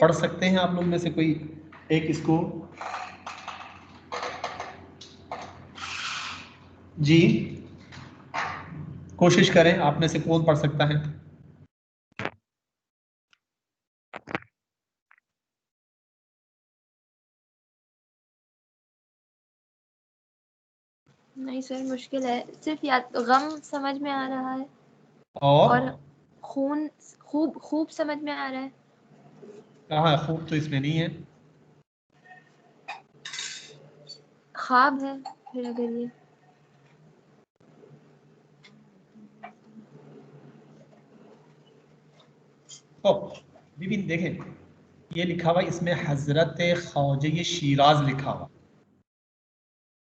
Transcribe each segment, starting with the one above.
पढ़ सकते हैं आप लोग में से कोई एक इसको? जी कोशिश करें, आप में से कौन पढ़ सकता है? नहीं सर, मुश्किल है। सिर्फ या गम समझ में आ रहा है और खून खूब समझ में आ रहा है। कहाँ है खूब? तो इसमें नहीं है। ख्वाब है फिर अगर ये बिबिन देखें, ये लिखा हुआ इसमें हजरत ख्वाजा शिराज लिखा हुआ।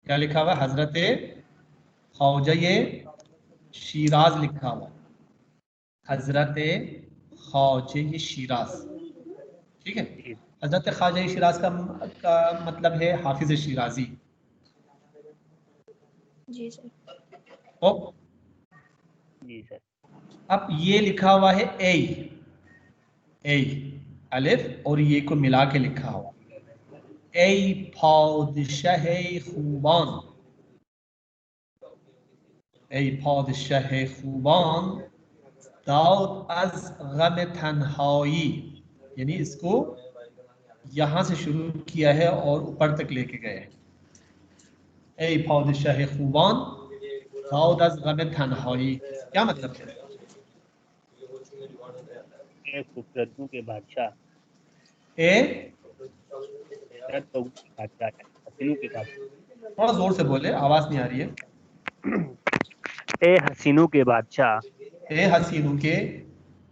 क्या लिखा हुआ? हजरत ख्वाजा शिराज लिखा हुआ। हजरत ख्वाजा शिराज, ठीक है। हजरत ख्वाजा शिराज का मतलब है हाफिज शिराजी। जी सर। जी सर। अब ये लिखा हुआ है ए अलिफ और ये को मिला के लिखा हुआ ए पादशाह खूबान, ए पादशाह खूबान दाऊद अज गम तन्हाई, यानी इसको यहां से शुरू किया है और ऊपर तक लेके गए हैं। ए पादशाह खूबान दाऊद अज गम तन्हाई, क्या मतलब है? खूबसूरतों के बादशाह, थोड़ा जोर से बोले, आवाज नहीं आ रही है। ए हसीनों के बादशाह, ए हसीनों के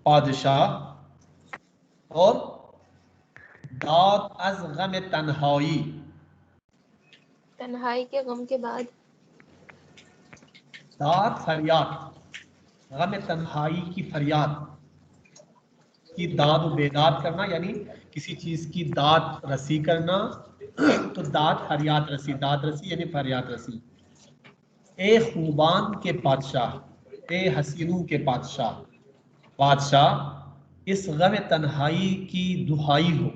बादशाह और दाद अज गम तन्हाई, तन्हाई के गम के बाद दाद फरियाद, गम तन्हाई की फरियाद की दाद बेदाद करना, यानी किसी चीज की दाद रसी करना। तो दाद फरियाद रसी, दाद रसी यानी फरियाद रसी। ए खूबान के बादशाह, ए हसीनों के बादशाह, बादशाह इस गम तन्हाई की दुहाई हो।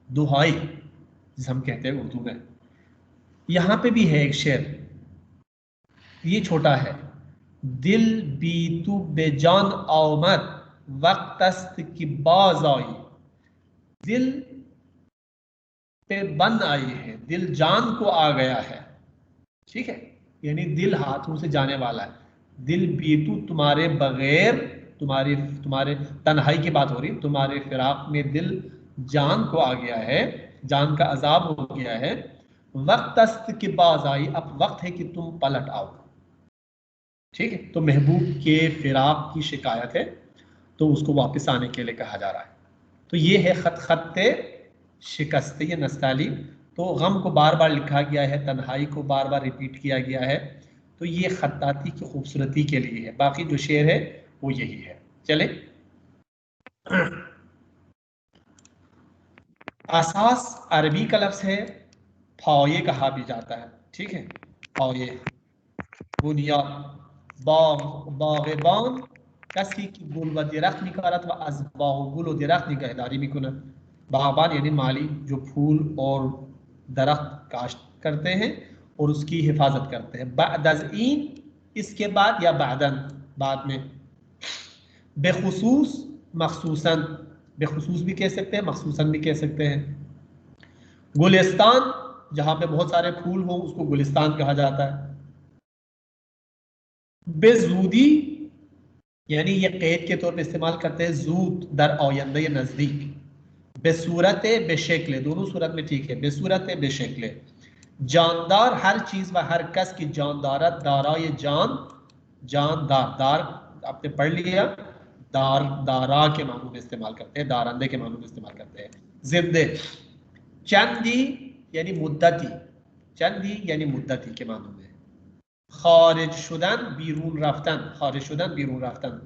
दुहाई जिसे हम कहते हैं उर्दू में। यहां पे भी है एक शेर, ये छोटा है। दिल बीतू बेजान आमद वक्तस्त की बाज आई, दिल पे बन आई है, दिल जान को आ गया है, ठीक है, यानी दिल हाथों से जाने वाला है। दिल बीतू तुम्हारे बगैर, तुम्हारे तन्हाई की बात हो रही, तुम्हारे फिराक में दिल जान को आ गया है, जान का अजाब हो गया है। वक्तस्त की बाज आई, अब वक्त है कि तुम पलट आओ, ठीक है। तो महबूब के फिराक की शिकायत है, तो उसको वापस आने के लिए कहा जा रहा है। तो ये है खत्ते शिकस्त ये नस्ताली। तो गम को बार बार लिखा गया है, तन्हाई को बार बार रिपीट किया गया है। तो ये खत्ताती की खूबसूरती के लिए है, बाकी जो शेर है वो यही है। चले, आसास अरबी का लफ्ज है, फाये कहा भी जाता है, ठीक है। फाये, बुनियाद, बागबान कसी की गुल व दरख्त निकारत व अज बागुल व दरख्त निगहदारी मिकुनत। बागबान यानी माली जो फूल और दरख्त काश्त करते हैं और उसकी हिफाजत करते हैं। बादज़ीन इसके बाद या बादन बाद में। बेखुसूस मखसूसन, बेखुसूस भी कह सकते हैं, मखसूसन भी कह सकते हैं। गुलिस्तान जहां पे बहुत सारे फूल हो उसको गुलिस्तान कहा जाता है। बेजूदी यानी ये कैद के तौर पे इस्तेमाल करते हैं, जूद दर आयंदे नजदीक, बेसूरत बेशक्ल, दोनों सूरत में ठीक है, बेसूरत बेशक्ल। जानदार, हर चीज व हर कस की जानदारत, दाराए जान, जानदार, दार आपने पढ़ लिया, दार दारा के मानू में इस्तेमाल करते हैं, दारंदे के मानू में इस्तेमाल करते हैं। जिंदे, चंदी यानी मुद्दती, चंदी यानी मुद्दती के मानू में। खारिज शुदन, बीरून रफ्तन, खारिज शुदन बीरून रफ्तन।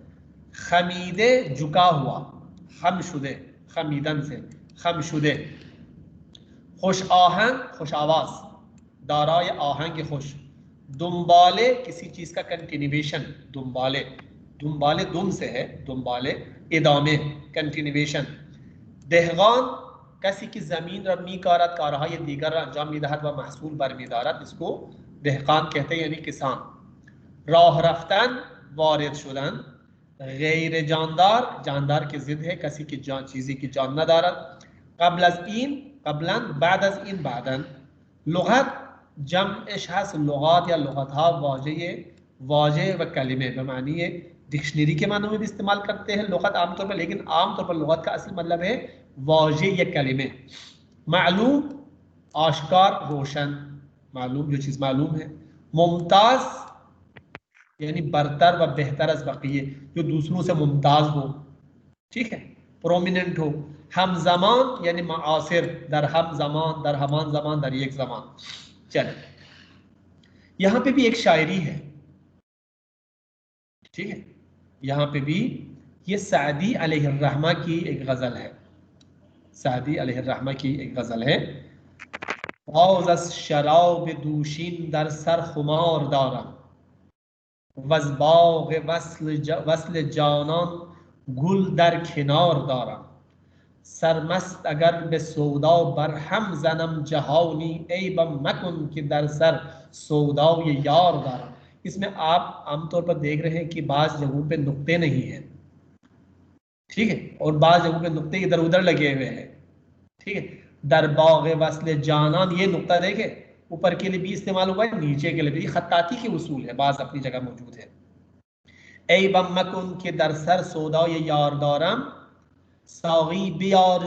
खमीदे, झुका हुआ, हम शुदे, खमीदन से हम शुदे। खुश आहंग, खुश आवाज, दाराय आहंग खुश। दुम्बाले, किसी चीज का कंटिन्यूएशन, दुम्बाले, दुम्बाले दुम से है, दुम्बाले इदामे, कंटिन्यूएशन। देहगान, किसी की जमीन रबनी कारत, कारहा ये दीगर अंजाम मिदहत व महसूल बरमिदारत, इसको देहकान कहते हैं यानी किसान। राह रफ्तन, वारिद शुदन। गैर जानदार, जानदार की जिद है, किसी की जान चीज़ी की जान न दारत। कबल अज इन, कबलन, बाद अज इन, बादन। लुगत, जम एशहस लुगात या लुगतहा, वाजे व कलिमे बमानी है डिक्शनरी के मानों में भी इस्तेमाल करते हैं लुगत आमतौर पर, लेकिन आमतौर पर लुगत का असल मतलब है वाजे या कलिमे। मालूम, आश्कार, रोशन, मालूम जो चीज़ मालूम है। मुमताज़ यानी बरतर व बेहतर अज बकिए, जो दूसरों से मुमताज़ हो, ठीक है, प्रोमिनेंट हो। हम जमान यानी मासिर, दर हम जमान, दर हमान जमान, दर एक जमान। चल, यहां पे भी एक शायरी है, ठीक है, यहां पे भी ये सादी अलैहिर्रहमा की एक गजल है, सादी अलैहिर्रहमा की एक गजल है। शराब दूशीन दर सर खुमार दारा, वज़बाग वस्ल जानन गुल दर खिनार दारा। सरमस्त अगर बे सौदा बरहम जन्म जहानी, ए बम मकुन की दर सर सौदा ये यार दारा। इसमें आप आमतौर पर देख रहे हैं कि बाज़ जगहों पे नुक्ते नहीं है, ठीक है, और बाज़ जगहों पे नुक्ते इधर उधर लगे हुए हैं, ठीक है। दरबाग वस्ल जानान, ये नुक्ता देखे, ऊपर के लिए भी इस्तेमाल हुआ है, नीचे के लिए भी, खत्ताती के उसूल है, बाज़ अपनी जगह मौजूद है। ए बम मकुन के दर सर सौदा ये यार दारम, सागी बियार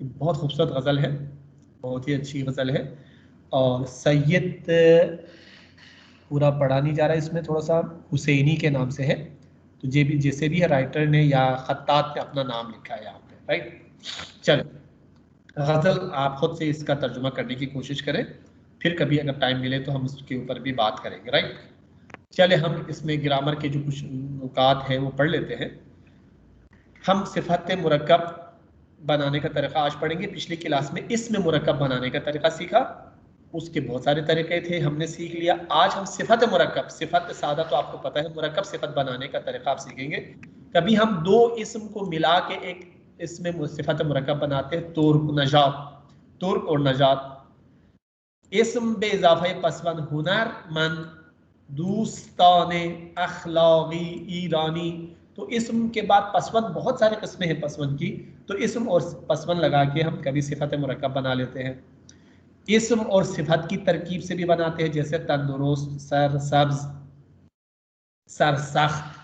बहुत खूबसूरत गज़ल है, बहुत ही अच्छी गज़ल है, और सैयद पूरा पढ़ा नहीं जा रहा है, इसमें थोड़ा सा हुसैनी के नाम से है, तो ये भी जैसे भी है राइटर ने या खत्तात ने अपना नाम लिखा है यहाँ पे, राइट। चलो, गज़ल आप खुद से इसका तर्जुमा करने की कोशिश करें, फिर कभी अगर टाइम मिले तो हम उसके ऊपर भी बात करेंगे, राइट। चले, हम इसमें ग्रामर के जो कुछ नुकात हैं वो पढ़ लेते हैं। हम सिफत मुरक्कब बनाने का तरीका आज पढ़ेंगे। पिछली क्लास में इसमें मुरक्कब बनाने का तरीका सीखा, उसके बहुत सारे तरीके थे, हमने सीख लिया। आज हम सिफत मुरक्कब, सिफत सादा तो आपको पता है, मुरक्कब सिफत बनाने का तरीका आप सीखेंगे। कभी हम दो इस्म को मिला के एक इसमें सिफत मुरक्कब बनाते हैं, तुर्क नजात, तुर्क और नजात। इस्म बे इजाफे पसवन हुनर मन, दोस्ताने अखलागी ईरानी। तो इस्म के बाद पसवन, बहुत सारे किस्में हैं पसवन की, तो इस्म और पसवन लगा के हम कभी सिफत मुरक्कब बना लेते हैं। इस्म और सिफत की तरकीब से भी बनाते हैं, जैसे तंदुरुस्त, सर सब्ज, सर सख्त,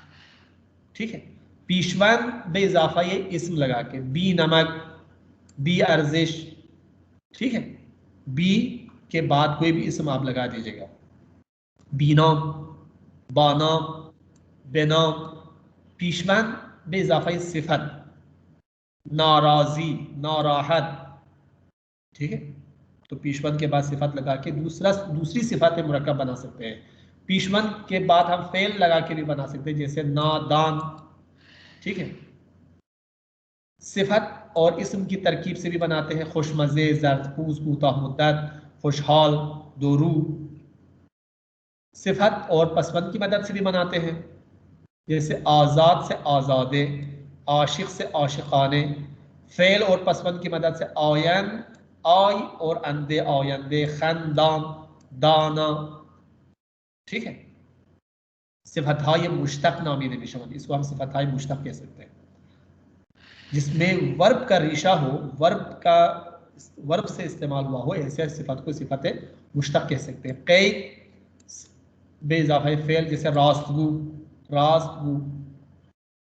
ठीक है। पीशवन बे इजाफा ये इस्म लगा के, बी नमक, बी अर्जिश, ठीक है, बी के बाद कोई भी इस्म आप लगा दीजिएगा, बीनाम, बानाम, बेनाम। पीशवन बे इजाफा सिफत, नाराजी, नाराहत, ठीक है, तो पीशवन के बाद सिफत लगा के दूसरी सिफत मुरक्कब बना सकते हैं। पीशवन के बाद हम फेल लगा के भी बना सकते हैं, जैसे नादान, ठीक है। सिफत और इस्म की तरकीब से भी बनाते हैं, खुशमज़े, ज़र्दपूस, कोताह मुद्दत, खुशहाल, दोरू। सिफत और पसवंद की मदद से भी बनाते हैं, जैसे आज़ाद से आज़ादे, आशिक से आशिकाने, फेल और पसमंद की मदद से आयन, आय और अंदे आयंदे, खानदान, दाना। ठीक है। सिफतहाय मुश्तक नामीन बिशमल, इसको हम सिफतहाय मुश्तक कह सकते हैं, जिसमें वर्ब का रेशा हो, वर्ब से इस्तेमाल हुआ हो, ऐसे सिफत को सिफत मुश्तक कह सकते हैं। कई बेइजाफा फेल, जैसे रास्तगू, रास्तगू।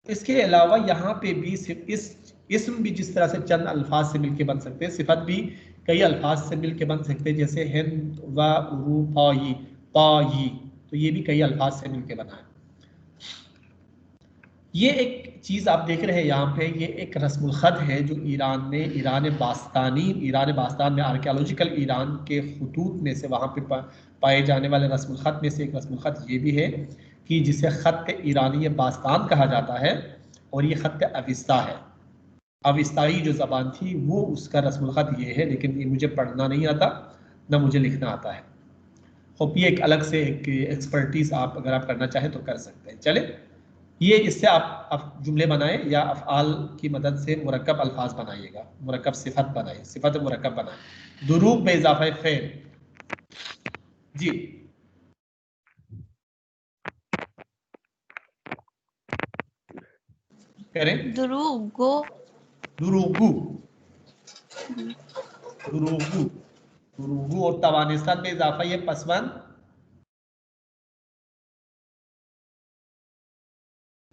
इसके अलावा यहाँ पे भी इस इसम भी जिस तरह से चंद अल्फाज से मिलके बन सकते हैं, सिफत भी कई अल्फाज से मिलके बन सकते हैं, जैसे हिंद व उरू पाई, पाई, तो ये भी कई अल्फाज से मिलके बना है। ये एक चीज़ आप देख रहे हैं यहाँ पे, ये एक रस्मुल ख़त है जो ईरान में, ईरान बास्तान में, आर्कियोलॉजिकल ईरान के खतूत में से वहाँ पे पाए जाने वाले रस्मुल ख़त में से एक रस्मुल ख़त ये भी है कि जिसे ख़त ईरानी बास्तान कहा जाता है, और ये ख़त अविस्ता है। अविस्ताई जो ज़बान थी वो उसका रस्मुल ख़त ये है, लेकिन ये मुझे पढ़ना नहीं आता, ना मुझे लिखना आता है। होप ये एक अलग से एक एक्सपर्टीज़ आप अगर आप करना चाहें तो कर सकते हैं। चले, ये इससे आप जुमले बनाए या अफ़आल की मदद से मुरक्कब अल्फाज बनाइएगा, मुरक्कब सिफत बनाइए, सिफत मुरक्कब बनाए। दुरूब बे इज़ाफ़े फ़ेल, जी करें। दुरूगो, दुरूगु, दुरूगु, दुरूगु, और तवानिस्तान में इजाफा ये पसवन,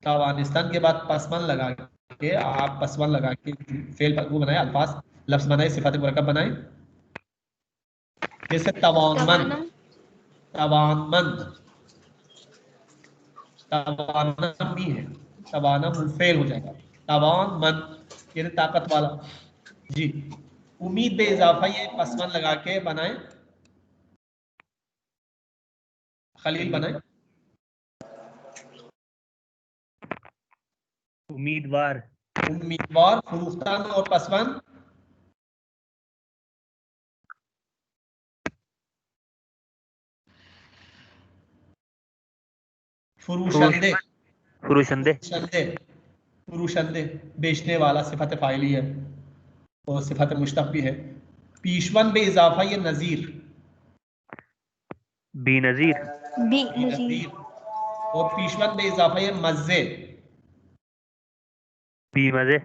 तवानिस्तान के बाद पसवन लगा के, आप पसवन लगा के फेल वो बनाए, अल्फाज लफ्ज बनाए, सिफत मुरक्कब बनाए। जैसे तवानमन, तवानमन, तवानम भी है, तवानम फेल हो जाएगा, तवानमन यानी ताकत वाला। जी, उम्मीद बे इजाफा ये पसमन लगा के बनाए, खलील बनाए। उम्मीदवार, उम्मीदवार, फुरुख्तान और पसमन, फुरुशंदे, फुरुशंदे, फुरुशंदे, फुरुशंदे बेचने वाला सिफत फाइली है और सिफत मुश्तक भी है। पीशवन बे इजाफा ये नजीर, बेनजीर, बेनजीर, और पीशवन बे इजाफा ये मज़े, बीमजे,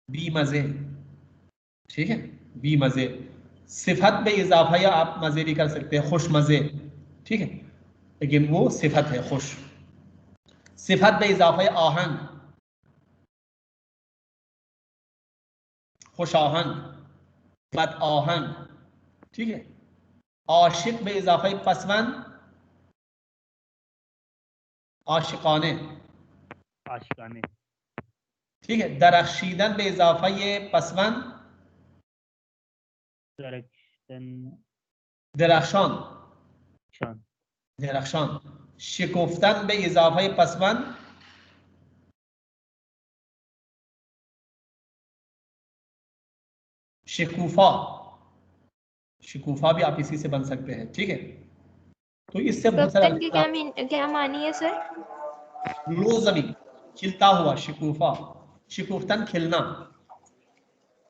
बी मज़े। ठीक है, बी मज़े। सिफत बे इजाफा या आप मज़े भी कर सकते हैं, खुश मज़े। ठीक है, लेकिन वो सिफत है खुश। सिफत बे इजाफा या आहंग, खुश आहंग, सिफत आहंग। ठीक है, आशिक बे इजाफा पसवन, आशिकाने। आशिकाने, ठीक है, दरख्शीदन बे इजाफा ये पसवन, दरख्शन, दरख्शान, शान, दरख्शान। शिकोफ्तन बे इजाफा ये पसवन, शिकूफा, शिकूफा भी आप इसी से बन सकते हैं। ठीक है, तो इससे बहुत सारे कप्तान के क्या मानी है सर? लो जमीन, खिलता हुआ, शिकूफा, शिकूफ्तन खिलना,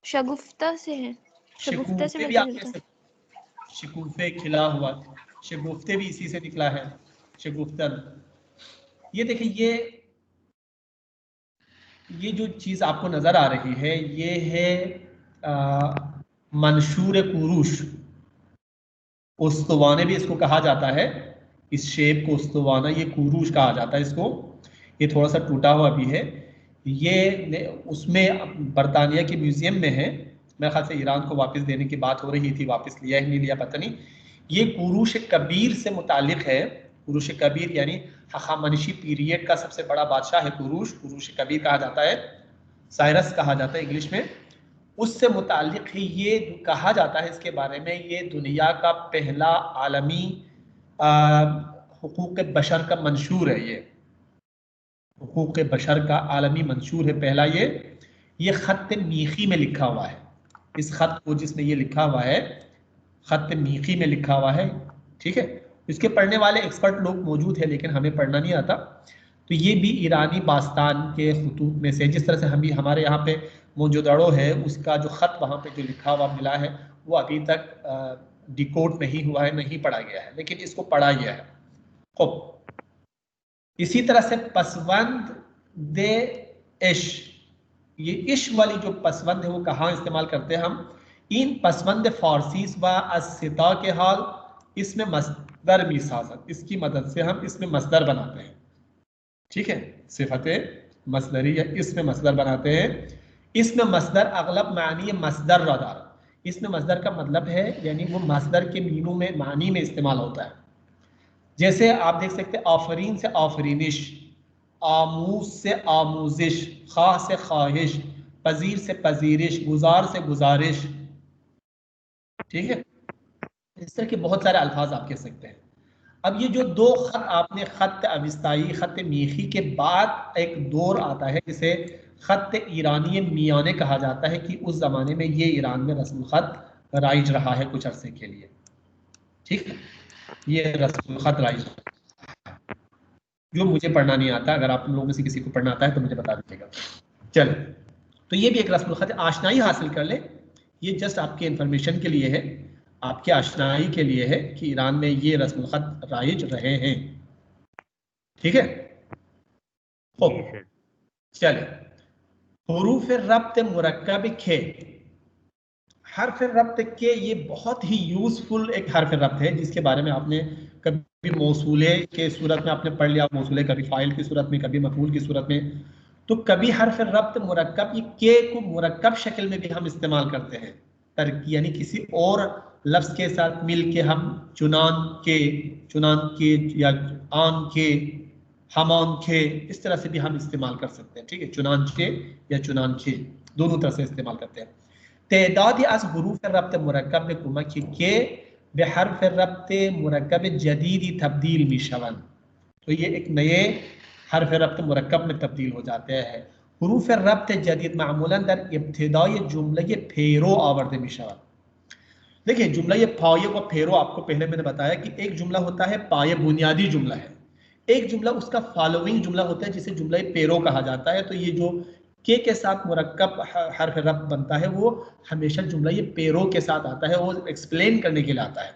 शगुफ्ता से है, शगुफ्ता से शिकूफे भी मिलता आप कह जुलता। सकते हैं, शिकूफे खिला हुआ, शगुफ्ते भी इसी से निकला है, शगुफ्तन। ये देखिए, ये जो चीज आपको नजर आ रही है ये है मंशूर कुरूश, उस्तवाने भी इसको कहा जाता है, इस शेप को उस्तवाना, ये कुरूश कहा जाता है इसको। ये थोड़ा सा टूटा हुआ भी है, ये उसमें बरतानिया के म्यूजियम में है, मेरे ख्याल से ईरान को वापस देने की बात हो रही थी, वापस लिया ही नहीं लिया पता नहीं। ये कुरूश कबीर से मुतालिक है। कुरूश कबीर यानी हखामनशी पीरियड का सबसे बड़ा बादशाह है कुरूश, कुरूश कबीर कहा जाता है, साइरस कहा जाता है इंग्लिश में। उससे मुतालिक ही ये कहा जाता है इसके बारे में, ये दुनिया का पहला आलमी हुकूक बशर का मंशूर है, ये हुकूक बशर का आलमी मंशूर है पहला। ये खत मीखी में लिखा हुआ है, इस खत को जिसने ये लिखा हुआ है खत मीखी में लिखा हुआ है। ठीक है, इसके पढ़ने वाले एक्सपर्ट लोग मौजूद है लेकिन हमें पढ़ना नहीं आता। तो ये भी ईरानी बास्तान के खतूत में से, जिस तरह से हम भी हमारे यहाँ पे मोंजोदड़ो है, उसका जो ख़त वहाँ पे जो लिखा हुआ मिला है वो अभी तक डिकोड नहीं हुआ है, नहीं पढ़ा गया है, लेकिन इसको पढ़ा गया है। खूब, इसी तरह से पसवंद दे इश, ये इश वाली जो पसवंद है वो कहाँ इस्तेमाल करते हैं हम? इन पसवंद फारसीस व अस्सिता के हाल, इसमें मसदर मिसाजत, इसकी मदद से हम इसमें मसदर बनाते हैं। ठीक है, सिफत मसदरी या इसमें मसदर बनाते हैं। इसमें मसदर अगलब मानी मसदर रदार, इसमें मसदर का मतलब है यानी वो मसदर के मीनों में मानी में इस्तेमाल होता है। जैसे आप देख सकते हैं आफरीन से आफरीनिश, आमूज से आमूजिश, खा से ख्वाहिश, पजीर से पजीरिश, गुजार से गुजारिश। ठीक है, इस तरह के बहुत सारे अल्फाज आप कह सकते हैं। अब ये जो दो खत आपने, खत अविस्ताई, खत मीखी के बाद एक दौर आता है जिसे खत ईरानी मियाने कहा जाता है, कि उस ज़माने में ये ईरान में रस्म खत राइज रहा है कुछ अरसे के लिए। ठीक है, ये रस्म खत राइज, जो मुझे पढ़ना नहीं आता, अगर आप लोगों में से किसी को पढ़ना आता है तो मुझे बता दीजिएगा। चलो, तो ये भी एक रस्म खत, आशनाई हासिल कर ले, ये जस्ट आपके इंफॉर्मेशन के लिए है, आपके आशनाई के लिए है कि ईरान में ये रस्म खत राइज रहे हैं। ठीक है, खूब, चले, हुरूफ रब्त मुरक्कब खे, हर्फ रब्त के, ये बहुत ही यूजफुल एक हर्फ रब्त है जिसके बारे में आपने कभी मौसूले के सूरत में आपने पढ़ लिया, मौसूले कभी फाइल की सूरत में, कभी मफूल की सूरत में, तो कभी हर्फ रब्त मुरक्कब, ये के को मुरक्कब शक्ल में भी हम इस्तेमाल करते हैं, तरकी यानी किसी और लफ्ज के साथ मिल के हम चुनान के या आन के, हमान के, इस तरह से भी हम इस्तेमाल कर सकते हैं। ठीक है, चुनान के या चुनान के, दोनों तरह से इस्तेमाल करते हैं। तदाद अज हरूफ रब्त मुरक्कब कुमक के बेहरफ रब्त मुरक्कब जदीदी तब्दील मिशवन, तो ये एक नए हरफ रब्त मुरक्कब में तब्दील हो जाते हैं। हरूफ रब्त जदीद मामूलन दर इब्तिदाई जुमले फेरो आवर्द मिशवन। देखिए, जुमला ये पाये व फेरो, आपको पहले मैंने बताया कि एक जुमला होता है पाये, बुनियादी जुमला है, एक जुमला उसका फॉलोइंग जुमला होता है जिसे जुमला पेरो कहा जाता है। तो ये जो के साथ मुरक्कब हर्फ रब्त बनता है वो हमेशा जुमला ये पेरो के साथ आता है, वो एक्सप्लेन करने के लिए आता है।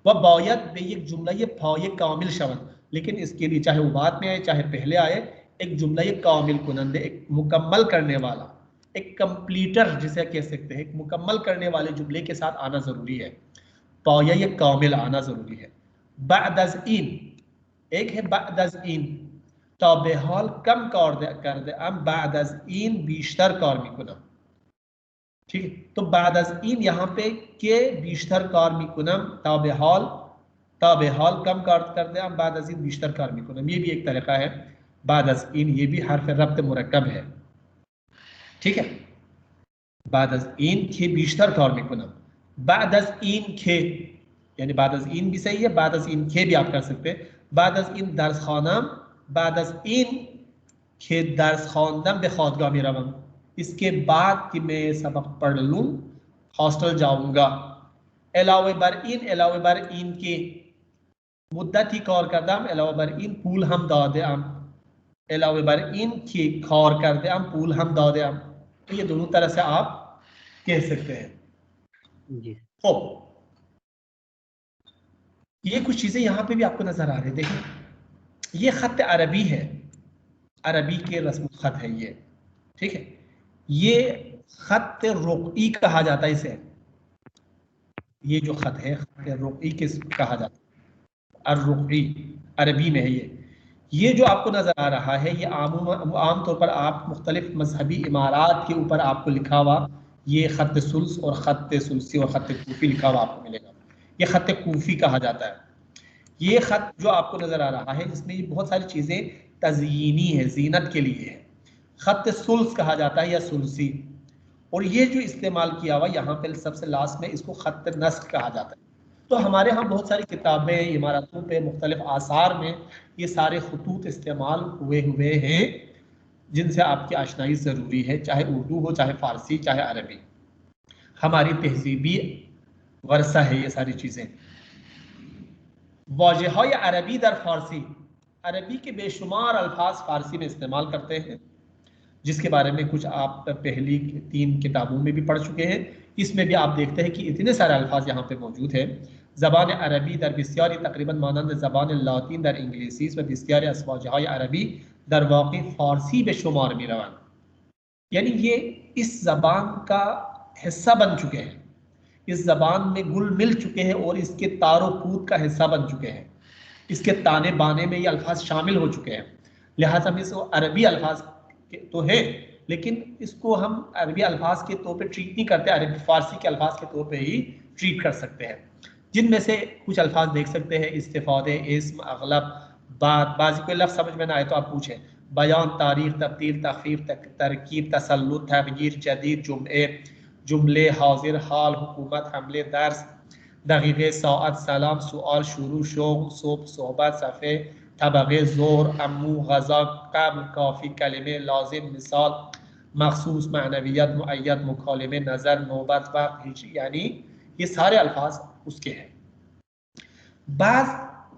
वह बायत बे एक जुमला ये फाये कामिल शवन, लेकिन इसके लिए चाहे वो बाद में आए चाहे पहले आए, एक जुमला ये कामिल कुनंदे, एक मुकम्मल करने वाला, एक कंप्लीटर जिसे कह सकते हैं, एक मुकम्मल करने वाले जुमले के साथ आना जरूरी है। पाया ये कामिल आना जरूरी है। बअदज़ इन, एक है बअदज़ इन, ताबेहाल कम कर दे अम बअदज़ इन बीशतर कार मिकुनम। ठीक है, तो बअदज़ इन यहाँ पे के बीशतर कार मिकुनम, ताबेहाल कम कर दे अम बअदज़ इन बीशतर कार मिकुनम, ये भी एक तरीका है। बअदज़ इन ये भी हर्फ रब्त मुरक्कब है। ठीक है, बअदज़ इन के बीशतर कार मिकुनम, बअदज़ इन के यानी बअदज़ इन भी सही है, बअदज़ इन के भी आप कर सकते हैं। बअदज़ इन दर्स खानम, बअदज़ इन के दर्स खानदम बेखौदगाह में रवम, इसके बाद कि मैं सबक पढ़ लूँ हॉस्टल जाऊँगा। अलावे बर इन के मुद्दत ही कौर करदम, अलावे बर इन पूल हम दादे अम, अलावे बर इन के खौर कर दे अम पूल हम दादे अम। तो ये दोनों तरह से आप कह सकते हैं। जी, खूब, ये कुछ चीजें यहाँ पे भी आपको नजर आ रही है। देखिए, ये खत अरबी है, अरबी के रस्म खत है ये। ठीक है, ये खत रुक़ई कहा जाता है इसे, ये जो खत है खत रुक़ई किस कहा जाता है, अर्रुक़ई अरबी में है ये जो आपको नजर आ रहा है, ये आम तौर पर आप मुख्तलिफ मजहबी इमारात के ऊपर आपको लिखा हुआ ये खत सुल्स और खत सुल्सी और खत कूफी लिखा हुआ आपको मिलेगा। ये खत कूफी कहा जाता है। ये खत जो आपको नजर आ रहा है इसमें ये बहुत सारी चीजें तज़यीनी है, जीनत के लिए है। खत सुल्स कहा जाता है या सुल्सी, और ये जो इस्तेमाल किया हुआ यहाँ पे सबसे लास्ट में इसको खत नस्ख कहा जाता है। तो हमारे यहाँ बहुत सारी किताबें, इमारतों पे, मुख्तलिफ आसार में ये सारे खतूत इस्तेमाल हुए हैं जिनसे आपकी आशनाई ज़रूरी है, चाहे उर्दू हो, चाहे फ़ारसी, चाहे अरबी। हमारी तहजीबी वर्सा है ये सारी चीज़ें। वाजह अरबी दर फारसी, अरबी के बेशुमार अल्फाज फारसी में इस्तेमाल करते हैं, जिसके बारे में कुछ आप पहली 3 किताबों में भी पढ़ चुके हैं। इसमें भी आप देखते हैं कि इतने सारे अल्फाज यहाँ पे मौजूद हैं। ज़बान अरबी दर बिस्यारी तकरीबन मानंद ज़बान लातीन दर इंग्लिसी व बिस्यारी असवाजहाय अरबी दर वाक़ई फ़ारसी बेशुमार में रवान, यानी ये इस ज़बान का हिस्सा बन चुके हैं, इस ज़बान में घुल मिल चुके हैं और इसके तारो कूद का हिस्सा बन चुके हैं, इसके ताने बाने में ये अल्फाज शामिल हो चुके हैं। लिहाजा में इसको अरबी अल्फाज तो है, लेकिन इसको हम अरबी अल्फाज के तौर पे ट्रीट नहीं करते, अरबी फारसी के अल्फाज के तौर पे ही ट्रीट कर सकते हैं, जिनमें से कुछ अल्फाज देख सकते हैं। इस्तिफादे, इस्म, अगलब, बात, बाजी कोई लफ्ज़ समझ में ना आए तो आप पूछें। बयान, तारीख, तब्दील, तखफीफ, तरकीब, तसल्लुत, तगयीर, जदीद, जुमले, हाजिर, हाल, हुकूमत, हमले, दर्स, दकीक़े, साअत, सलाम, सुआल, शुरू, शौक, सोब, सोहबत, सफ़े, तबक़े, ज़ोर, अम्मू, गज़ा, क़ब्ल, काफ़ी, कलिमे, लाज़िम, मिसाल, मखसूस, मानवियत, मुअय्यद, मुखालिमे, नज़र, नौबत, वक्त, हिज्र, यानी ये सारे अल्फाज उसके हैं। बाज़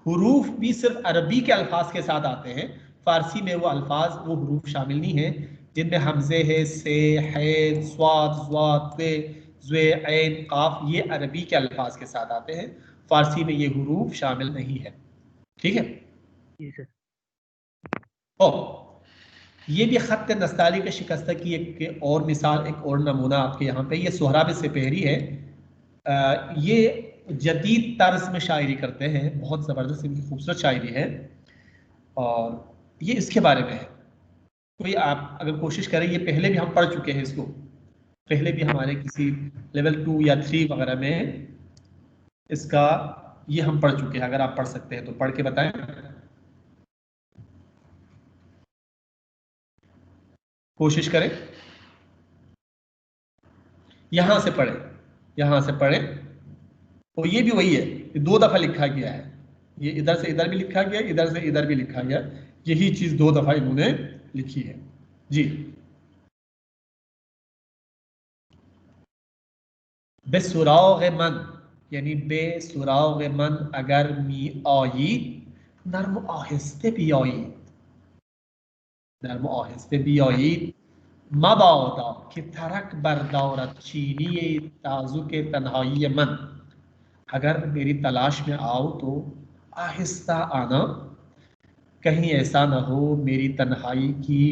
हुरूफ भी सिर्फ अरबी के अल्फाज के साथ आते हैं, फारसी में वो अल्फाज, वो हुरूफ शामिल नहीं हैं, जिनमें हमजे है, से, है, स्वाद, ज़्वाद, वे, ज़्वे, ऐन, काफ, ये अरबी के अल्फाज के साथ आते हैं, फारसी में ये हुरूफ शामिल नहीं है। ठीक है जी सर। ये भी खत नस्ताली के शिकस्त की एक और मिसाल, एक और नमूना आपके यहाँ पे, ये सोहराब सेपहरी है। ये जदीद तर्ज में शायरी करते हैं, बहुत ज़बरदस्त इनकी खूबसूरत शायरी है, और ये इसके बारे में है। कोई आप अगर कोशिश करें, ये पहले भी हम पढ़ चुके हैं इसको, पहले भी हमारे किसी लेवल 2 या 3 वगैरह में इसका ये हम पढ़ चुके हैं। अगर आप पढ़ सकते हैं तो पढ़ के बताएं, कोशिश करें, यहां से पढ़ें, यहां से पढ़ें। तो ये भी वही है, ये 2 दफा लिखा गया है, ये इधर से इधर भी लिखा गया, इधर से इधर भी लिखा गया, यही चीज 2 दफा इन्होंने लिखी है। जी, बेसुराग मन, यानी बेसुराग मन अगर मी आई, नर्म आहिस्ते भी आई, नर्म आहिस्ते भी आई, मबादा कि थरक बरदौरत चीनी ताजु के तन्हाई मन, अगर मेरी तलाश में आओ तो आहिस्ता आना, कहीं ऐसा ना हो मेरी तन्हाई की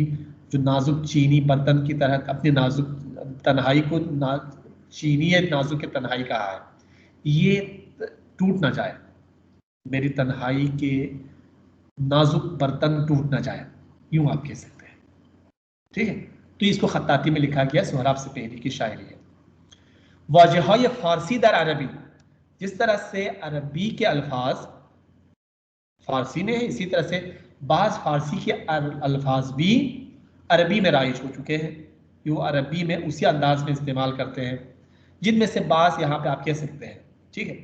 जो नाजुक चीनी बर्तन की तरह, अपनी नाजुक तन्हाई को चीनी नाजुक तन्हाई कहा है, ये टूट ना जाए, मेरी तन्हाई के नाजुक बर्तन टूट ना जाए, यूं आप कह सकते हैं। ठीक है, तो इसको खत्ताती में लिखा गया, सोहराब सेपहरी की शायरी है। वाजहाय फारसी दर अरबी, जिस तरह से अरबी के अल्फाज फारसी में है, इसी तरह से बाज फारसी के अल्फाज भी अरबी में राइज हो चुके हैं, वो अरबी में उसी अंदाज में इस्तेमाल करते हैं, जिनमें से बाज यहाँ पे आप कह सकते हैं। ठीक है,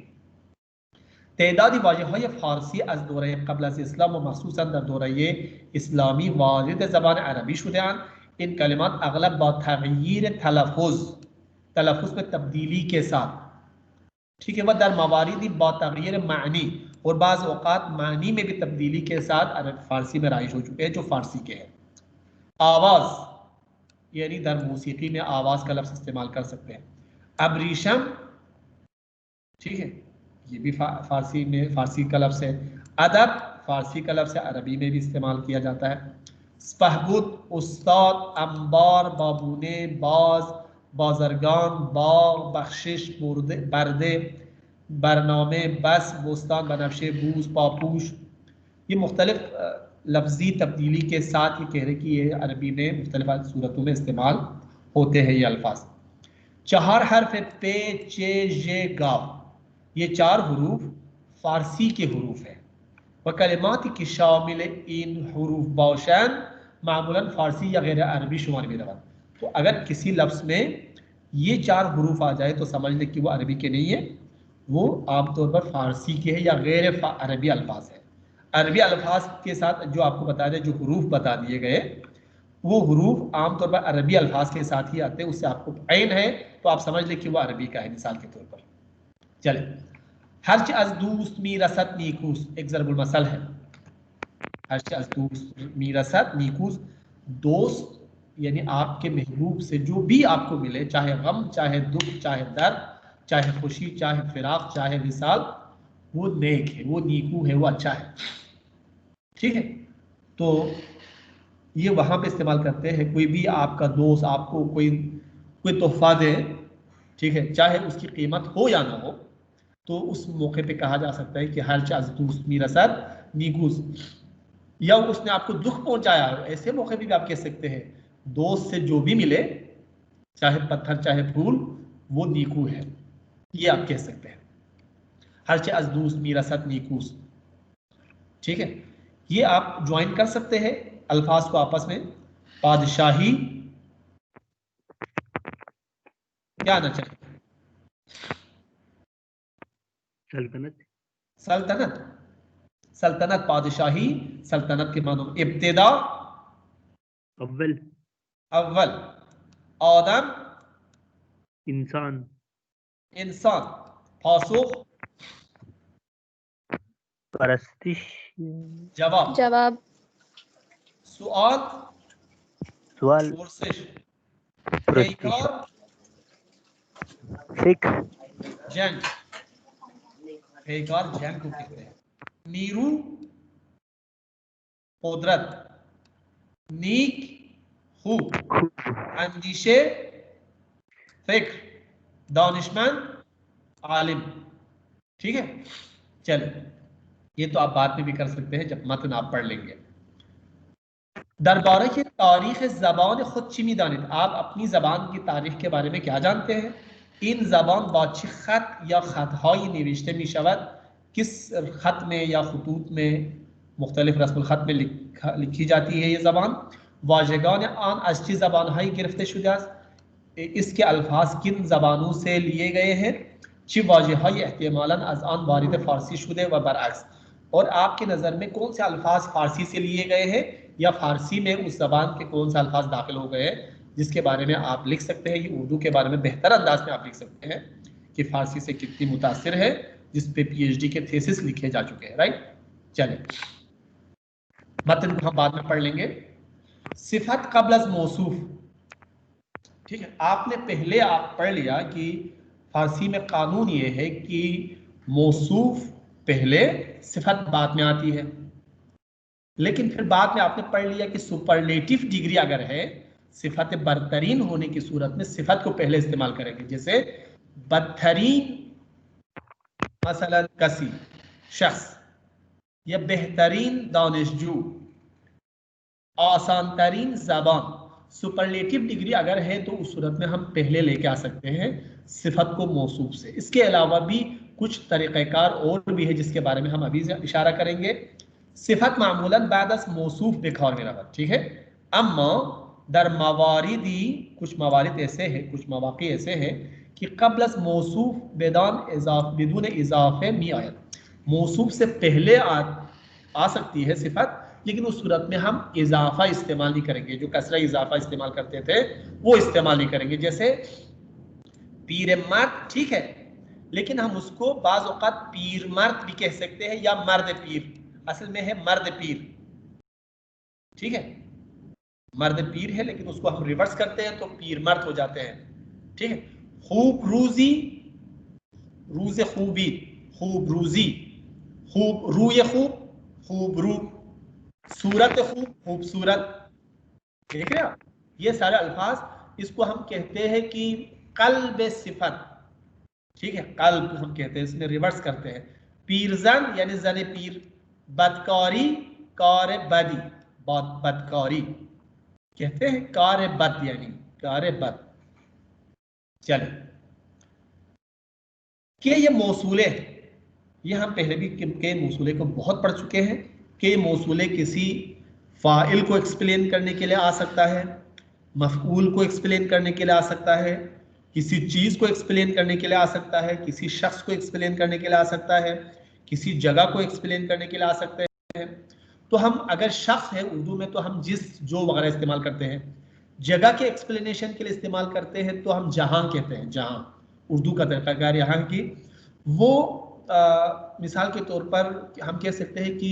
तदादी वाजह फारसी अज दौरे कबल से इस्लाम व मखसूसन दर दौरे इस्लामी वालिद ज़बान अरबी शुदान, इन कलिमात अगलब बतगयीर तलफ़ुज़, तलफ़ुज़ में तब्दीली के साथ, ठीक है, वह दर मवारिदी बतगयीर मानी, और बाज़ औक़ात मानी में भी तब्दीली के साथ अरब फारसी में राइज हो चुके हैं, जो फारसी के हैं। आवाज़, यानी दर मौसीकी में आवाज़ का लफ्ज़ इस्तेमाल कर सकते हैं। अबरीशम, ठीक है, ये भी फारसी में फारसी का लफ्ज़ है। अदब, फारसी का लफ्ज़ है, अरबी में भी इस्तेमाल किया जाता है। स्पहगुद, उस्ताद, अंबार, बाबूने, बाज, बाजरगान, बाग, बख्शिश, बरदे, बरनामे, बस, बोस्तान, बनफशे, बूस, पापूश, ये मुख्तलिफ लफ्ज़ी तब्दीली के साथ ये कह रहे कि ये अरबी में मुख्तलिफ सूरतों में इस्तेमाल होते हैं ये अल्फाज। 4 हर्फ पे, चे, जे, गाव, ये 4 हरूफ फारसी के हरूफ हैं। व कलिमात की शामिल इन हरूफ बाशान मामूलन फारसी या गैर अरबी शुमार में रवा। तो अगर किसी लफ्ज़ में ये 4 हरूफ आ जाए तो समझ लें कि वो अरबी के नहीं है, वो आमतौर पर फारसी के हैं या गैर अरबी अल्फाज है। अरबी अल्फाज के साथ जो आपको बता दें, जो हरूफ बता दिए गए, वो हरूफ आमतौर पर अरबी अल्फाज के साथ ही आते हैं। उससे आपको ऐन है तो आप समझ लें कि वो अरबी का है, मिसाल के तौर पर। चले, हर्च अज दूस्त मी रसत नीकूस, एक ज़रबुल मसल है। हर्ष दोस्त मीरसत नीकूस, दोस्त यानी आपके महबूब से जो भी आपको मिले, चाहे गम, चाहे दुख, चाहे दर्द, चाहे खुशी, चाहे फिराक, चाहे विसाल, वो नेक है, वो नीकू है, वो अच्छा है। ठीक है, तो ये वहां पे इस्तेमाल करते हैं। कोई भी आपका दोस्त आपको कोई कोई तोहफा दे, ठीक है, चाहे उसकी कीमत हो या ना हो, तो उस मौके पे कहा जा सकता है कि हर चाज दोस्त मीरसत नीकूस। या उसने आपको दुख पहुंचाया, ऐसे मौके पे भी आप कह सकते हैं दोस्त से जो भी मिले, चाहे पत्थर चाहे फूल, वो नीकू है, ये आप कह सकते हैं। हर चाज दोस्त मीरसत नीकूस। ठीक है, ये आप ज्वाइन कर सकते हैं अल्फाज को आपस में। बादशाही क्या आना चाहिए? सल्तनत। सल्तनत। सल्तनत, बादशाही, सल्तनत के मानो इब्तिदा, अव्वल। अव्वल, आदम, इंसान। इंसान, फासुख, परस्तिश। जवाब, जवाब, सुआल, सवाल। पुरसिश, पुरस्तिश। पेकार, सिख। जंग, पेकार जंग को कहते हैं। नीरू, कुदरत, नीक, खूब, अंदिशे, फिक्र, दानिशमंद, आलिम। ठीक है, चलो ये तो आप बाद में भी कर सकते हैं जब मतन आप पढ़ लेंगे। दरबारे की तारीख ज़बान खुद चिमी दानित, आप अपनी ज़बान की तारीख के बारे में क्या जानते हैं? इन ज़बान बाची ख़त या ख़तहाई निविश्ते मी शवद, किस ख़त में या खतूत में, मुख्तलिफ रस्मुल ख़त में लिखी जाती है ये ज़बान। वाजगान आन अजची ज़बान हाई गिरफ्ते शुदास, इसके अल्फाज किन ज़बानों से लिए गए हैं। ची वाजहाई एहतिमालन अज़ आन वारिद फ़ारसी शुदे व बरअक्स, और आपके नज़र में कौन से अल्फाज फ़ारसी से लिए गए हैं या फ़ारसी में उस ज़बान के कौन से अल्फाज दाखिल हो गए हैं, जिसके बारे में आप लिख सकते हैं। ये उर्दू के बारे में बेहतर अंदाज में आप लिख सकते हैं कि फ़ारसी से कितनी मुतासिर है, जिस पे PhD के थीसिस लिखे जा चुके हैं। राइट, चलें मतन को हम बाद में पढ़ लेंगे। सिफत कब्ल अज़ मौसूफ, ठीक है, आपने पहले आप पढ़ लिया कि फारसी में कानून ये है कि मौसूफ पहले, सिफत बाद में आती है। लेकिन फिर बाद में आपने पढ़ लिया कि सुपरलेटिव डिग्री अगर है, सिफत बरतरीन होने की सूरत में सिफत को पहले इस्तेमाल करेंगे। जैसे बदतरीन मसलन कसी शख्स, या बेहतरीन दानिशजू, आसान तरीन जबान। सुपरलेटिव डिग्री अगर है तो उस सूरत में हम पहले लेके आ सकते हैं सिफत को मौसूफ से। इसके अलावा भी कुछ तरीक़ेकार और भी है जिसके बारे में हम अभी इशारा करेंगे। सिफत मामूलन बाद मौसूफ बेखौर में रहा, ठीक है। अम्मा दर मवारिदी, कुछ मवारिद ऐसे हैं, कुछ मवाक़े ऐसे हैं कि कब्ल मौसूफ बिदून इजाफे मी आयत, मौसूफ से पहले आ सकती है सिफत, लेकिन उस सूरत में हम इजाफा इस्तेमाल नहीं करेंगे। जो कसरा इजाफा इस्तेमाल करते थे वो इस्तेमाल नहीं करेंगे। जैसे पीर मर्द, ठीक है, लेकिन हम उसको बाज़ औक़ात पीर मर्द भी कह सकते हैं या मर्द पीर, असल में है मर्द पीर, ठीक है, मर्द पीर है लेकिन उसको हम रिवर्स करते हैं तो पीर मर्द हो जाते हैं, ठीक है। खूब रूजी, रूज़ खूबी, खूब रूजी, खूब रूए खूब, खूब रू, सूरत खूब, खूबसूरत। देख रहे हो आप, ये सारे अल्फाज, इसको हम कहते हैं कि कल्ब सिफत, ठीक है, कल्ब हम कहते हैं, इसमें रिवर्स करते हैं। पीरजन यानी जन पीर, बदकारी कार बदी, बदकारी कहते हैं, कार बद यानी कार बद। चले कि ये मौसूले, ये हम पहले भी के मौसूले को बहुत पढ़ चुके हैं कि मौसूले किसी फ़ाइल को एक्सप्लेन करने के लिए आ सकता है, मफ़ऊल को एक्सप्लेन करने के लिए आ सकता है, किसी चीज़ को एक्सप्लेन करने के लिए आ सकता है, किसी शख्स को एक्सप्लेन करने के लिए आ सकता है, किसी जगह को एक्सप्लेन करने के लिए आ सकते हैं। तो हम अगर शख्स है उर्दू में तो हम जिस जो वगैरह इस्तेमाल करते हैं, जगह के एक्सप्लेनेशन के लिए इस्तेमाल करते हैं तो हम जहाँ कहते हैं, जहाँ, उर्दू का तरीक़ाकार यहाँ की वो मिसाल के तौर पर हम कह सकते हैं कि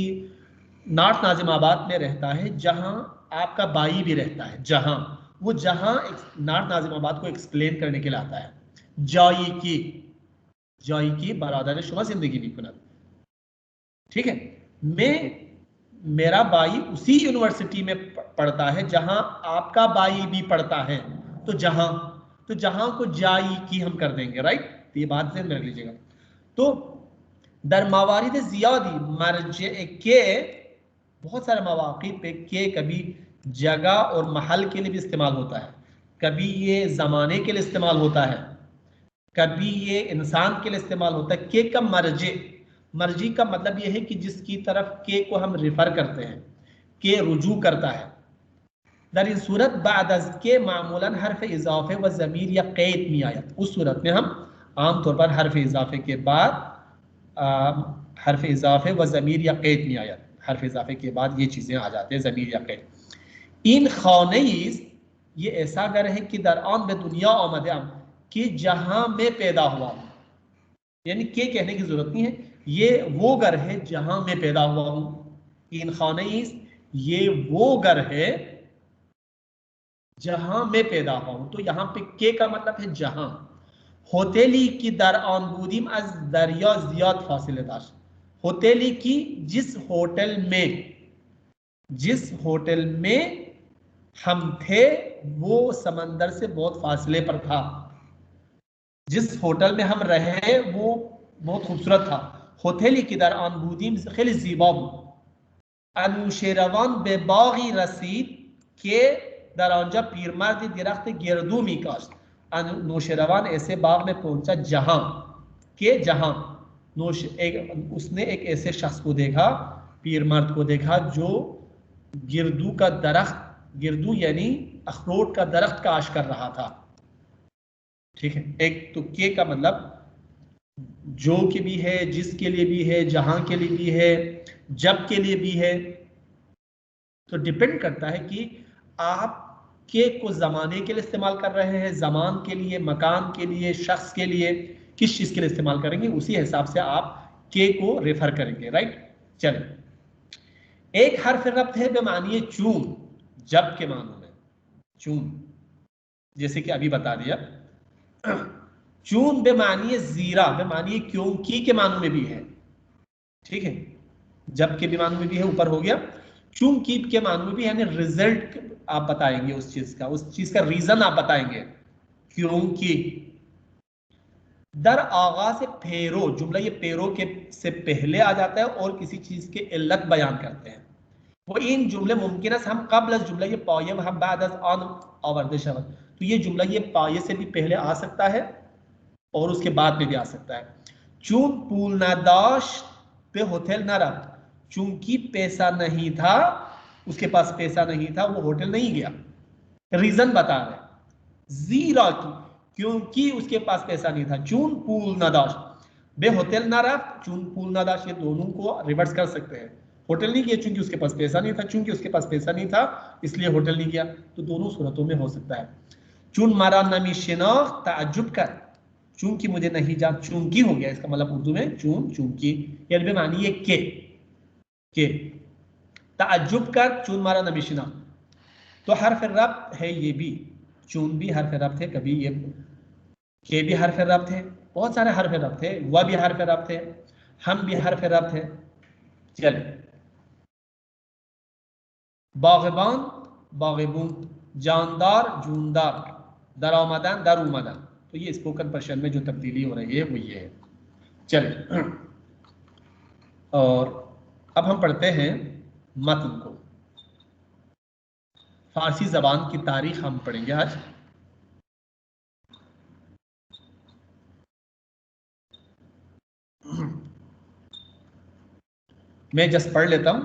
नॉर्थ नाजिमाबाद में रहता है जहां आपका बाई भी रहता है, जहां वो जहां नॉर्थ नाजिमाबाद को एक्सप्लेन करने के लिए आता है। जॉई की बरादर शुमा जिंदगी नहीं कुनत, ठीक है। मेरा बाई उसी यूनिवर्सिटी में पढ़ता है जहां आपका बाई भी पढ़ता है, तो जहां को जाई की हम कर देंगे, राइट। तो ये बात ध्यान में रख लीजिएगा। तो दर मवारिद ज़ियादी मर्जे के, बहुत सारे मौक़ि पे के कभी जगह और महल के लिए भी इस्तेमाल होता है, कभी ये ज़माने के लिए इस्तेमाल होता है, कभी ये इंसान के लिए इस्तेमाल होता है। के का मर्जी का मतलब ये है कि जिसकी तरफ के को हम रिफर करते हैं, के रुजू करता है। दर इन सूरत बाद के मामूलन हर्फ इजाफे व ज़मीर या क़ैद में आया, उस सूरत में हम आमतौर पर हर्फ इजाफे के बाद हर्फ इजाफे व ज़मीर या क़ैद में आया, हर्फ इजाफे के बाद ये चीज़ें आ जाते हैं, ज़मीर या क़ैद। इन खानीस, ये ऐसा घर है कि दर आन बे दुनिया आमद कि जहां में पैदा हुआ हूं, यानी के कहने की जरूरत नहीं है, ये वो घर है जहां मैं पैदा हुआ हूं। इन खानीस, ये वो घर है जहां मैं पैदा हुआ हूं। तो यहां पे के का मतलब है जहां। होतेली की दर आन बूदीम अज दरिया जियाद फासिले दाश, होतेली की जिस होटल में हम थे वो समंदर से बहुत फासले पर था। जिस होटल में हम रहे वो बहुत खूबसूरत था। होतेली की दर आन बूदीम खिल ज़ीबाबू अनुशेरवान बेबागी रसीद के दर आंजा पीरमर्द दरख्त गिरदू मी काश्त, नौशेरवान ऐसे बाग में पहुंचा जहां उसने एक ऐसे शख्स को देखा, पीरमर्द को देखा, जो गिरदू का दरख्त, गिरदू यानी अखरोट का दरख्त काश कर रहा था, ठीक है। एक तो के का मतलब जो के भी है, जिसके लिए भी है, जहां के लिए भी है, जब के लिए भी है। तो डिपेंड करता है कि आप के को जमाने के लिए इस्तेमाल कर रहे हैं, जमान के लिए, मकान के लिए, शख्स के लिए, किस चीज के लिए इस्तेमाल करेंगे, उसी हिसाब से आप के को रेफर करेंगे, राइट। चलिए, एक हर्फ रब्त है बेमानिए चून, जब के मानों में चून, जैसे कि अभी बता दिया। चून बेमानिए जीरा, बेमानिए क्योंकि के मानों में भी है, ठीक है। जब के भी मानों में भी है, ऊपर हो गया। चूंकि के मानों में भी, यानी रिजल्ट आप बताएंगे उस चीज का रीजन आप बताएंगे। क्योंकि दर आगा से फेरो, जुमला ये पेरो के से पहले आ जाता है और किसी चीज के इल्लत बयान करते हैं। वो इन जुमले मुमकिन हम कबल जुमला ये पायब हम बाद आन आवर्दिश, तो ये जुमला ये पाये से भी पहले आ सकता है और उसके बाद में भी आ सकता है। चून पूल नादाश पे होटल न रहा, चूंकि पैसा नहीं था, उसके पास पैसा नहीं था, वो होटल नहीं गया। रीजन बता रहे, जीरा की, क्योंकि उसके पास पैसा नहीं था। चून पूल नादाश बे होटल ना रहा, चून पूल नादाश, ये दोनों को रिवर्स कर सकते हैं। होटल नहीं गया चूंकि उसके पास पैसा नहीं था, चूंकि उसके पास पैसा नहीं था इसलिए होटल नहीं गया। तो दोनों सूरतों में हो सकता है। चून मारा नमी शिनाख्त ताज्जुब कर, चूंकि मुझे नहीं जान, चूंकि हो गया, इसका मतलब उर्दू में चूंकि, यानी मानिए के ताज्जुब कर, चून मारा नमीशिना। तो हर्फ रब्त है ये भी, चून भी हर्फ रब्त है, कभी ये के भी हर्फ रब्त है, बहुत सारे हर्फ रब्त है, वह भी हर्फ रब्त है, हम भी हर्फ रब्त है। चले, बाग़बान बाग़बून, जानदार जूनदार, दरामदन दरूमदन। तो ये स्पोकन पर्शियन में जो तब्दीली हो रही है वो ये है। चलिए, और अब हम पढ़ते हैं मतन को। फारसी जबान की तारीख हम पढ़ेंगे आज। मैं जस्ट पढ़ लेता हूं,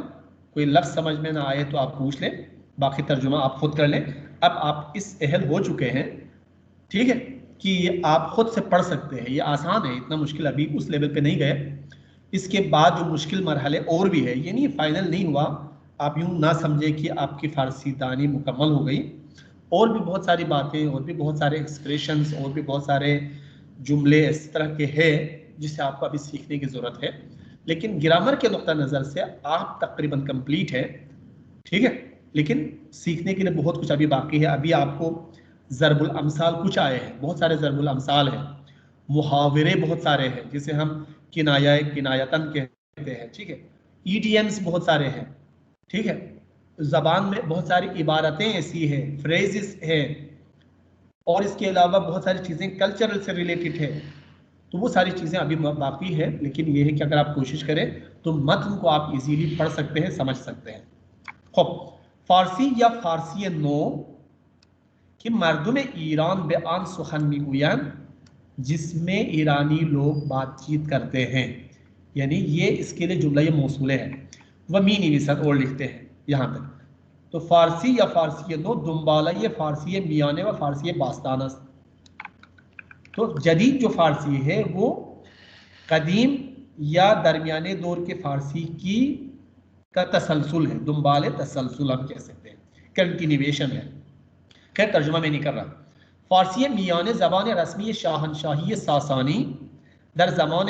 कोई लफ्ज समझ में ना आए तो आप पूछ लें, बाकी तर्जुमा आप खुद कर लें। अब आप इस अहल हो चुके हैं, ठीक है, कि आप खुद से पढ़ सकते हैं। ये आसान है, इतना मुश्किल अभी उस लेवल पे नहीं गए। इसके बाद जो मुश्किल मरहले और भी है, ये नहीं फाइनल नहीं हुआ, आप यूं ना समझे कि आपकी फारसी दानी मुकम्मल हो गई। और भी बहुत सारी बातें, और भी बहुत सारे एक्सप्रेशंस, और भी बहुत सारे जुमले इस तरह के हैं जिसे आपको अभी सीखने की ज़रूरत है। लेकिन ग्रामर के नुक्ता नज़र से आप तकरीबन कंप्लीट है, ठीक है। लेकिन सीखने के लिए बहुत कुछ अभी बाकी है। अभी आपको ज़रबुल अमसाल कुछ आए हैं, बहुत सारे ज़रबुल अमसाल हैं, मुहावरे बहुत सारे हैं जिसे हम किनाया किनायतन कहते हैं, ठीक है। ईडियम्स बहुत सारे हैं, ठीक है। ज़बान में बहुत सारी इबारतें ऐसी हैं, फ्रेजेस हैं, और इसके अलावा बहुत सारी चीज़ें कल्चरल से रिलेटेड है। तो वो सारी चीज़ें अभी बाकी है, लेकिन ये है कि अगर आप कोशिश करें तो मतन को आप इजीली पढ़ सकते हैं, समझ सकते हैं। खब फारसी या फारसी नो कि मर्दुम ईरान बे आन सुखन मिगुयन, जिसमें ईरानी लोग बातचीत करते हैं, यानी ये इसके लिए जुमला ये मौसूले है। वह मी निविसत और लिखते हैं यहाँ तक। तो फारसी या फारसी नो दुम्बाला ये फारसी मियाने व फारसी बास्तानस। तो जदीद जो फारसी है वो कदीम या दरमियाने दौर के फारसी की का तसलसल है, दुम्बाले तसलसल हम कह सकते हैं, कंटिन्यूएशन है। खैर तर्जुमा में नहीं कर रहा। फारसी मियाने ज़बान रस्मी शाहनशाही सासानी दर ज़मान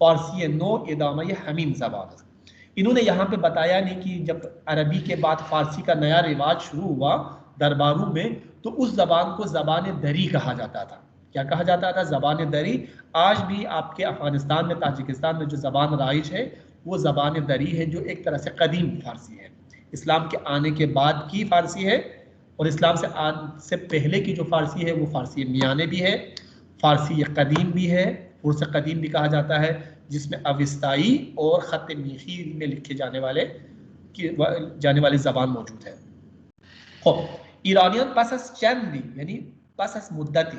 फारसी नो इदामा हमीन ज़बान है। इन्होंने यहाँ पे बताया नहीं कि जब अरबी के बाद फ़ारसी का नया रिवाज शुरू हुआ दरबारों में, तो उस ज़बान को ज़बान दरी कहा जाता था। क्या कहा जाता था? ज़बान दरी। आज भी आपके अफ़गानिस्तान में, ताजिकिस्तान में जो ज़बान राइज है वो ज़बान दरी है, जो एक तरह से कदीम फ़ारसी है, इस्लाम के आने के बाद की फ़ारसी है। और इस्लाम से पहले की जो फ़ारसी है वो फ़ारसी मियाने भी है, फ़ारसी कदीम भी है, उर्स कदीम भी कहा जाता है, जिसमें अविस्ताई और ख़त मीखी में लिखे जाने वाली ज़बान मौजूद है। खब ईरानियन पस अज चंदी यानी पस अज मुद्दती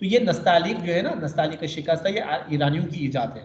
तो ये नस्तालिक जो है ना, नस्तालिक शिकस्ता ये ईरानियों की ईजाद है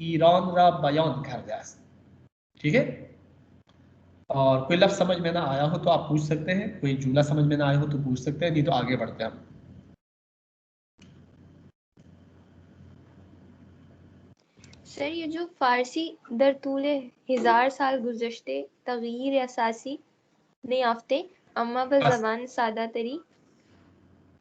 ईरान रा बयान कर दिया। ठीक है, और कोई लफ्ज़ समझ में ना आया हो तो आप पूछ सकते हैं, कोई जुमला समझ में ना आया हो तो पूछ सकते हैं, नहीं तो आगे बढ़ते हैं हम। सर ये जो फारसी दर तूले 1000 साल गुज़श्ते तग़यीर असासी नहीं याफ्ते अम्मा ब ज़बान सादा तरी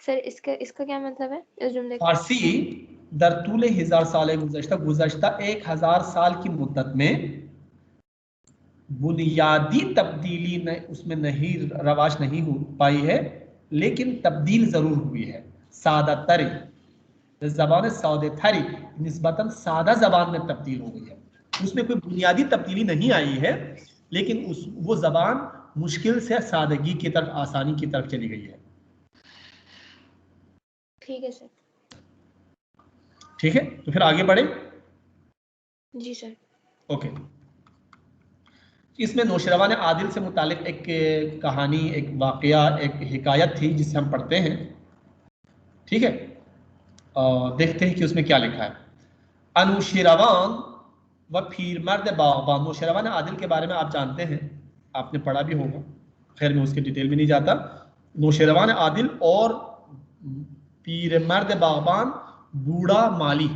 सर इसका क्या मतलब है इस जुमले का? फारसी दर तूले 1000 साल गुज़श्ता 1000 साल की मुद्दत में बुनियादी तब्दीली उसमें नहीं रवाज नहीं हो पाई है, लेकिन तब्दील ज़रूर हुई है। सादा तरी ज़बान सादे थरी निस्बतन सादा ज़बान में तब्दील हो गई है। उसमें कोई बुनियादी तब्दीली नहीं आई है, लेकिन वो ज़बान मुश्किल से सादगी की तरफ, आसानी की तरफ चली गई है। ठीक है सर। ठीक है, तो फिर आगे बढ़े। जी सर। ओके, इसमें नौशरवान आदिल से मुतालिक एक कहानी, एक वाक़या, एक हिकायत थी जिसे हम पढ़ते हैं। ठीक है, देखते हैं कि उसमें क्या लिखा है। अनुशिरवान व पीरमर्द बागबान। नौशरवान आदिल के बारे में आप जानते हैं, आपने पढ़ा भी होगा, खैर मैं उसके डिटेल में नहीं जाता। नौशरवान आदिल और पीरमर्द बागबान बूढ़ा माली,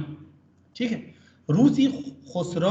ठीक है। रूसी खुसरो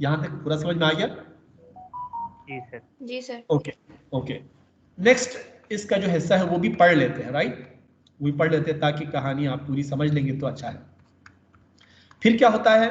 यहाँ तक पूरा समझ में आ गया? जी सर। जी सर। ओके ओके, नेक्स्ट इसका जो हिस्सा है वो भी पढ़ लेते हैं, राइट, वो भी पढ़ लेते हैं ताकि कहानी आप पूरी समझ लेंगे तो अच्छा है। फिर क्या होता है,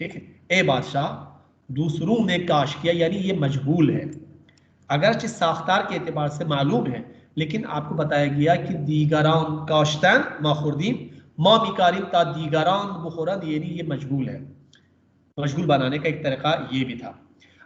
ठीक है, ए बादशाह, दूसरों ने काश किया, यानी ये मजहूल है, अगरचे साख्तार के एतबार से मालूम है, लेकिन आपको बताया गया कि दीगरान काश्तन माखुर्दीम मा मिकारिम ता दीगरान बुखुरन, यानी ये मजहूल है। मजहूल बनाने का एक तरीका ये भी था.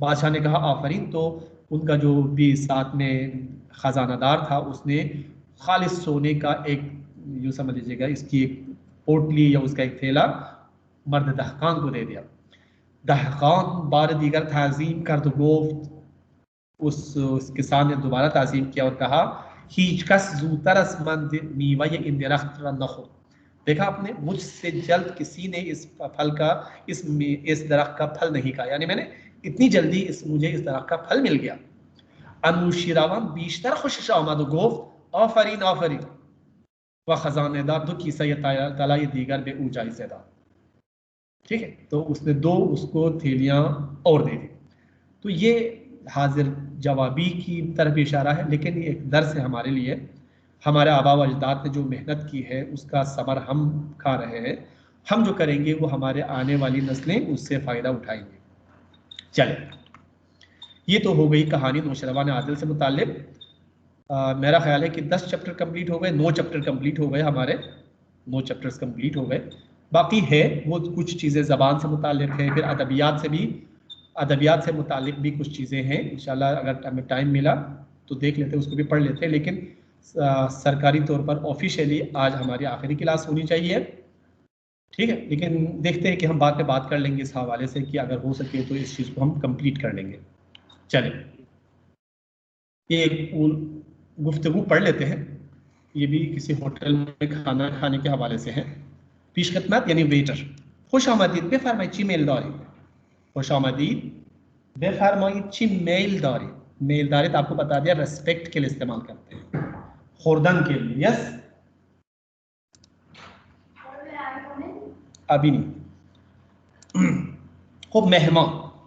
बादशाह ने कहा आफरीन, तो उनका जो भी साथ में खजानादार था उसने खालिस सोने का एक, यूँ समझ लीजिएगा, इसकी एक पोटली या उसका एक थैला मर्द दहकान को दे दिया. दहकान बार दीगर ताज़ीम कर तो गोफ्त, उस किसान ने दोबारा ताज़ीम किया और कहा हीच कस ज़ूतर असमंद मीवा ये इन दरख्त नखो. देखा आपने, मुझसे जल्द किसी ने इस फल का, इस दरख्त का फल नहीं खाया, यानी मैंने इतनी जल्दी मुझे इस दरख्त का फल मिल गया. अनुशीरावान बीशतर खुश आमद गोफ्त आफरीन आफरीन व खजानेदार दो किस्सा तला ये दीगर बे ऊंचाई से था. ठीक है, तो उसने दो उसको थैलियां और दे दी. तो ये हाजिर जवाबी की तरफ इशारा है, लेकिन ये एक दर्स है हमारे लिए. हमारे आबा व अजदाद ने जो मेहनत की है उसका समर हम खा रहे हैं. हम जो करेंगे वो हमारे आने वाली नस्लें उससे फ़ायदा उठाएंगे. चले, ये तो हो गई कहानी नौशरवान आदिल से मुताल्लिक. मेरा ख्याल है कि 10 चैप्टर कंप्लीट हो गए, 9 चैप्टर कंप्लीट हो गए, हमारे 9 चैप्टर्स कंप्लीट हो गए. बाकी है वो कुछ चीज़ें ज़बान से मुताल्लिक है, फिर अदबियात से मुताल्लिक भी कुछ चीज़ें हैं. इंशाल्लाह अगर हमें टाइम मिला तो देख लेते हैं, उसको भी पढ़ लेते हैं. लेकिन सरकारी तौर पर ऑफिशियली आज हमारी आखिरी क्लास होनी चाहिए. ठीक है, लेकिन देखते हैं कि हम बाद में बात कर लेंगे इस हवाले से कि अगर हो सके तो इस चीज़ को हम कंप्लीट कर लेंगे. चलें, ये गुफ्तगू पढ़ लेते हैं. ये भी किसी होटल में खाना खाने के हवाले से है. पेश खिदमत यानी वेटर. खुश आमदीद बेफरमाइए ची मेलदारी. खुश आमदीद बेफरमाइए ची मेलदारी. मेलदारी तो आपको बता दिया रेस्पेक्ट के लिए इस्तेमाल करते हैं, खुर्दन के लिए. यस, अभी नहीं. खूब मेहमान.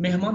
मेहमान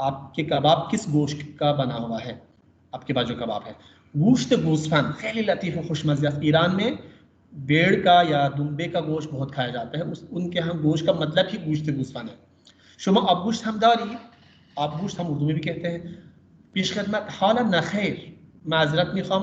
आपके कबाब किस गोश्त का बना हुआ है? आपके पास जो कबाब है गोश्त गोस्फन खैली लतीफ़ व खुशमज़ा. ईरान में भेड़ का या दुम्बे का गोश्त बहुत खाया जाता है. उनके यहाँ गोश्त का मतलब ही गोश्त गोस्फन है. शुमा अब गोश्त हम दारी, आप गोश्त हम उर्दू में भी कहते हैं. पेश खदमत हाल नखैर, माजरत मिखाम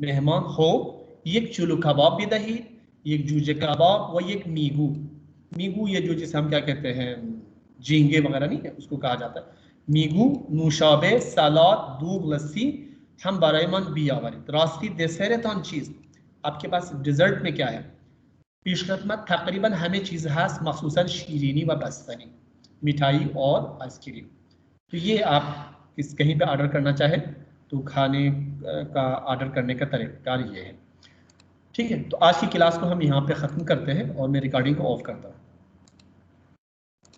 मेहमान हो एक चुलू कबाब भी दही, एक जूजे कबाब व एक मीगू ये जो जिसे हम क्या कहते हैं झींगे वगैरह नहीं है उसको कहा जाता है मीगू. नूशाबे सलाद दूध लस्सी हम बरायमान बियावरी. रास्ती देसरतन चीज़ आपके पास डिज़र्ट में क्या है? पेश खदमत तकरीबन हमें चीज़ हस्त मखसूसन शीरीनी व बस्तनी. मिठाई और आइसक्रीम। तो ये आप कहीं पे ऑर्डर करना चाहे तो खाने का ऑर्डर करने का तरीक़ाकार ये है। ठीक है, तो आज की क्लास को हम यहाँ पे ख़त्म करते हैं और मैं रिकॉर्डिंग को ऑफ करता हूँ।